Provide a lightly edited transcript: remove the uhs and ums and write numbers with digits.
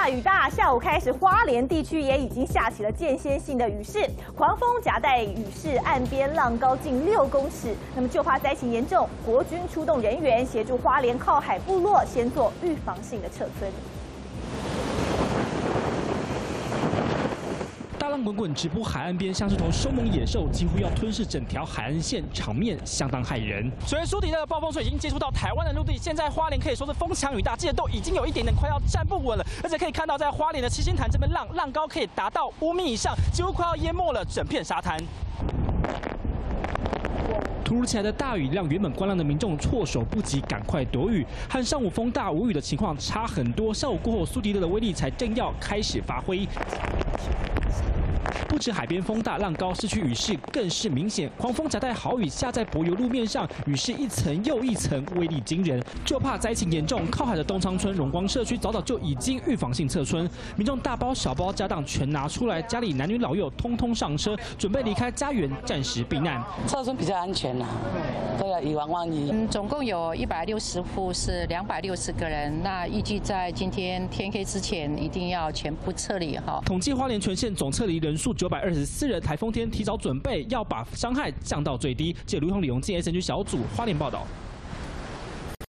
大雨大，下午开始，花莲地区也已经下起了间歇性的雨势，狂风夹带雨势，岸边浪高近6公尺。那么就怕灾情严重，国军出动人员协助花莲靠海部落先做预防性的撤村。 大浪滚滚直扑海岸边，像是头凶猛野兽，几乎要吞噬整条海岸线，场面相当骇人。水源疏堤的暴风水已经接触到台湾的陆地，现在花莲可以说是风强雨大，记得都已经有一点点快要站不稳了。而且可以看到，在花莲的七星潭这边浪高可以达到5米以上，几乎快要淹没了整片沙滩。 突如其来的大雨让原本观浪的民众措手不及，赶快躲雨。和上午风大无雨的情况差很多。下午过后，苏迪勒的威力才正要开始发挥。不止海边风大浪高，市区雨势更是明显。狂风夹带豪雨下在柏油路面上，雨势一层又一层，威力惊人。就怕灾情严重，靠海的东昌村荣光社区早早就已经预防性撤村，民众大包小包家当全拿出来，家里男女老幼通通上车，准备离开家园，暂时避难。撤村比较安全啦，对啊，以防万一。总共有160户，是260个人。那预计在今天天黑之前，一定要全部撤离哈。统计花莲全县总撤离人数924人，台风天提早准备，要把伤害降到最低。记者卢宏、李荣进 SNG 小组花莲报道。